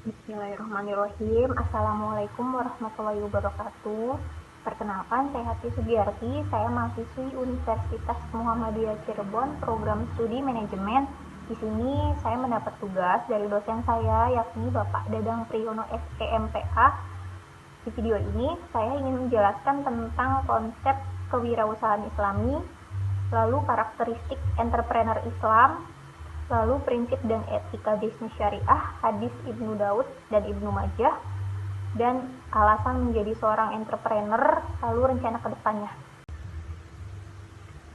Bismillahirrahmanirrahim. Assalamualaikum warahmatullahi wabarakatuh. Perkenalkan, saya Hati Sugiarti. Saya mahasiswi Universitas Muhammadiyah Cirebon, program studi manajemen. Di sini saya mendapat tugas dari dosen saya, yakni Bapak Dadang Priyono SEMPA. Di video ini, saya ingin menjelaskan tentang konsep kewirausahaan Islami, lalu karakteristik entrepreneur Islam, lalu prinsip dan etika bisnis syariah, hadis Ibnu Daud dan Ibnu Majah, dan alasan menjadi seorang entrepreneur, lalu rencana ke depannya.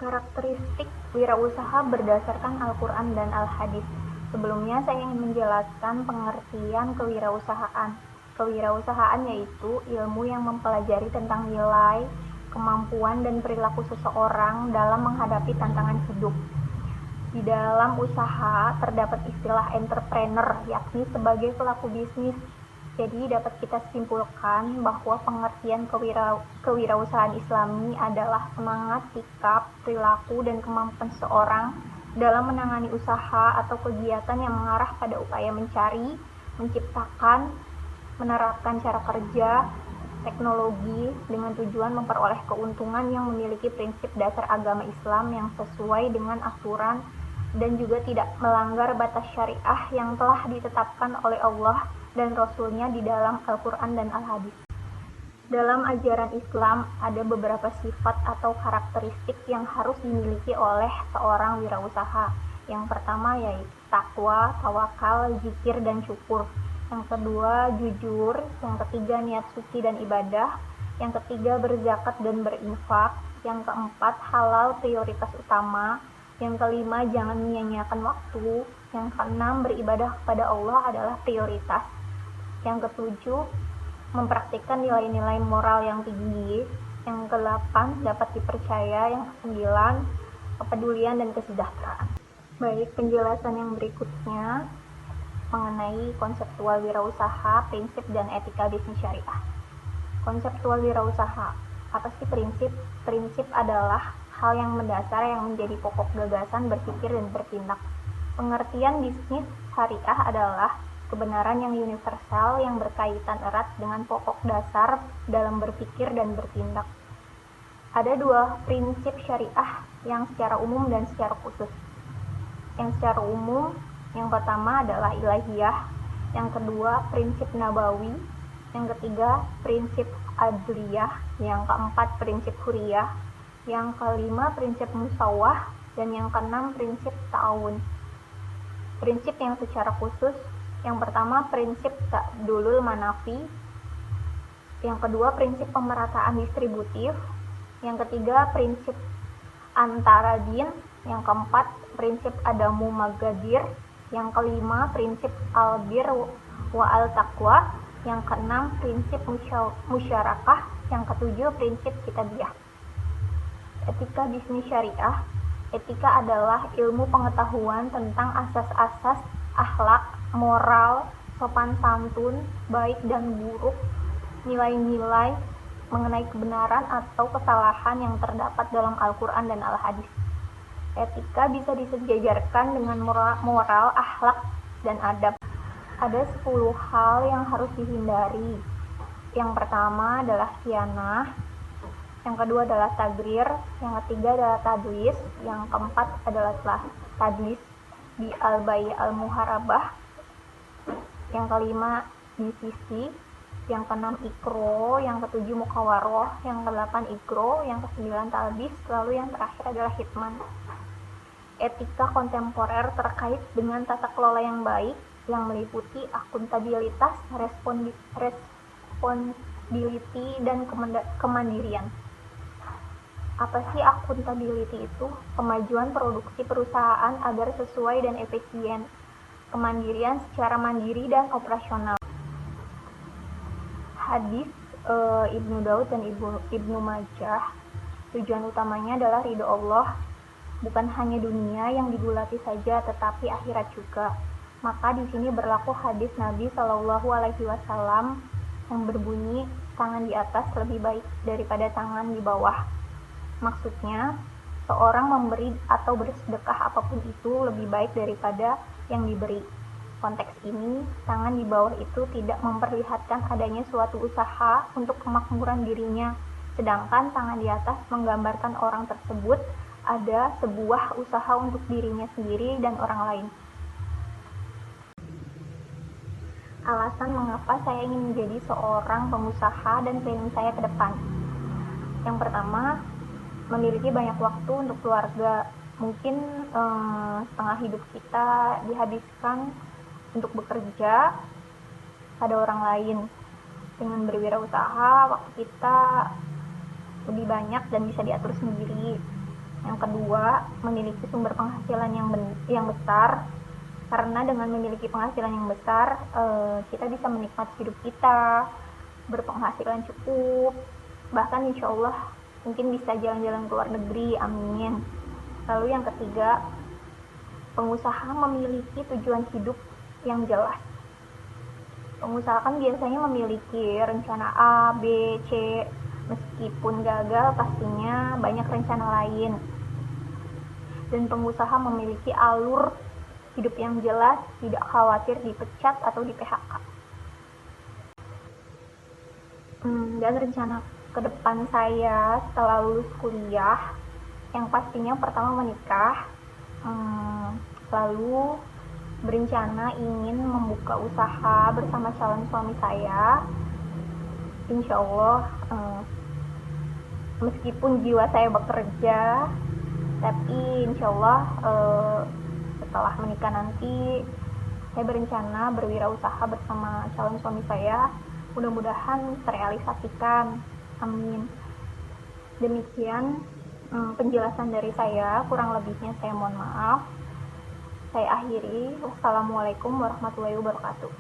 Karakteristik wirausaha berdasarkan Al-Quran dan Al-Hadis. Sebelumnya saya ingin menjelaskan pengertian kewirausahaan. Kewirausahaan yaitu ilmu yang mempelajari tentang nilai, kemampuan, dan perilaku seseorang dalam menghadapi tantangan hidup. Di dalam usaha terdapat istilah entrepreneur, yakni sebagai pelaku bisnis. Jadi dapat kita simpulkan bahwa pengertian kewirausahaan Islami adalah semangat, sikap, perilaku, dan kemampuan seseorang dalam menangani usaha atau kegiatan yang mengarah pada upaya mencari, menciptakan, menerapkan cara kerja, teknologi dengan tujuan memperoleh keuntungan yang memiliki prinsip dasar agama Islam yang sesuai dengan aturan dan juga tidak melanggar batas syariah yang telah ditetapkan oleh Allah dan Rasul-Nya di dalam Al-Quran dan Al-Hadis. Dalam ajaran Islam ada beberapa sifat atau karakteristik yang harus dimiliki oleh seorang wirausaha. Yang pertama yaitu takwa, tawakal, zikir, dan syukur. Yang kedua jujur. Yang ketiga niat suci dan ibadah. Yang ketiga berzakat dan berinfak. Yang keempat halal prioritas utama. Yang kelima, jangan menyia-nyiakan waktu. Yang keenam, beribadah kepada Allah adalah prioritas. Yang ketujuh, mempraktikkan nilai-nilai moral yang tinggi. Yang kedelapan, dapat dipercaya. Yang kesembilan, kepedulian dan kesejahteraan. Baik, penjelasan yang berikutnya mengenai konseptual wirausaha, prinsip, dan etika bisnis syariah. Konseptual wirausaha. Apa sih prinsip? Prinsip adalah hal yang mendasar yang menjadi pokok gagasan berpikir dan bertindak. Pengertian bisnis syariah adalah kebenaran yang universal yang berkaitan erat dengan pokok dasar dalam berpikir dan bertindak. Ada dua prinsip syariah yang secara umum dan secara khusus. Yang secara umum, yang pertama adalah ilahiyah, yang kedua prinsip nabawi, yang ketiga prinsip adliyah, yang keempat prinsip huriyah, yang kelima prinsip musawah, dan yang keenam prinsip ta'awun. Prinsip yang secara khusus, yang pertama prinsip ta'dulul manafi, yang kedua prinsip pemerataan distributif, yang ketiga prinsip antara din, yang keempat prinsip adamu magadir, yang kelima prinsip albir wa al-taqwa, yang keenam prinsip musyarakah, yang ketujuh prinsip kitabiyah. Etika bisnis syariah. Etika adalah ilmu pengetahuan tentang asas-asas akhlak, moral, sopan santun, baik dan buruk, nilai-nilai mengenai kebenaran atau kesalahan yang terdapat dalam Al-Quran dan Al-Hadis. Etika bisa disejajarkan dengan moral, akhlak, dan adab. Ada 10 hal yang harus dihindari. Yang pertama adalah khianah, yang kedua adalah tagrir, yang ketiga adalah tadlis, yang keempat adalah tadlis di al-bai' al-muharabah, yang kelima divisi, yang keenam ikro, yang ketujuh mukawaroh, yang kedelapan ikro, yang kesembilan talbis, lalu yang terakhir adalah hitman. Etika kontemporer terkait dengan tata kelola yang baik yang meliputi akuntabilitas, responsibility, dan kemandirian. Apa sih akuntability itu? Kemajuan produksi perusahaan agar sesuai dan efisien. Kemandirian secara mandiri dan operasional. Hadis Ibnu Daud dan Ibnu Majah. Tujuan utamanya adalah ridho Allah, bukan hanya dunia yang digulati saja, tetapi akhirat juga. Maka di sini berlaku hadis Nabi Shallallahu Alaihi Wasallam yang berbunyi, tangan di atas lebih baik daripada tangan di bawah. Maksudnya, seorang memberi atau bersedekah apapun itu lebih baik daripada yang diberi. konteks ini, tangan di bawah itu tidak memperlihatkan adanya suatu usaha untuk kemakmuran dirinya, sedangkan tangan di atas menggambarkan orang tersebut ada sebuah usaha untuk dirinya sendiri dan orang lain. Alasan mengapa saya ingin menjadi seorang pengusaha dan planning saya ke depan. Yang pertama, memiliki banyak waktu untuk keluarga. Mungkin setengah hidup kita dihabiskan untuk bekerja pada orang lain. Dengan berwirausaha, waktu kita lebih banyak dan bisa diatur sendiri. Yang kedua, memiliki sumber penghasilan yang besar. Karena dengan memiliki penghasilan yang besar, kita bisa menikmati hidup kita, berpenghasilan cukup, bahkan insya Allah mungkin bisa jalan-jalan ke luar negeri, amin. Lalu yang ketiga, pengusaha memiliki tujuan hidup yang jelas. Pengusaha kan biasanya memiliki rencana A, B, C. Meskipun gagal, pastinya banyak rencana lain. Dan pengusaha memiliki alur hidup yang jelas, tidak khawatir dipecat atau di PHK. Dan rencana ke depan saya setelah lulus kuliah, yang pastinya pertama menikah, lalu berencana ingin membuka usaha bersama calon suami saya. Insya Allah, meskipun jiwa saya bekerja, tapi insya Allah setelah menikah nanti saya berencana berwirausaha bersama calon suami saya. Mudah-mudahan terrealisasikan, amin. Demikian penjelasan dari saya, kurang lebihnya saya mohon maaf. Saya akhiri. Wassalamualaikum warahmatullahi wabarakatuh.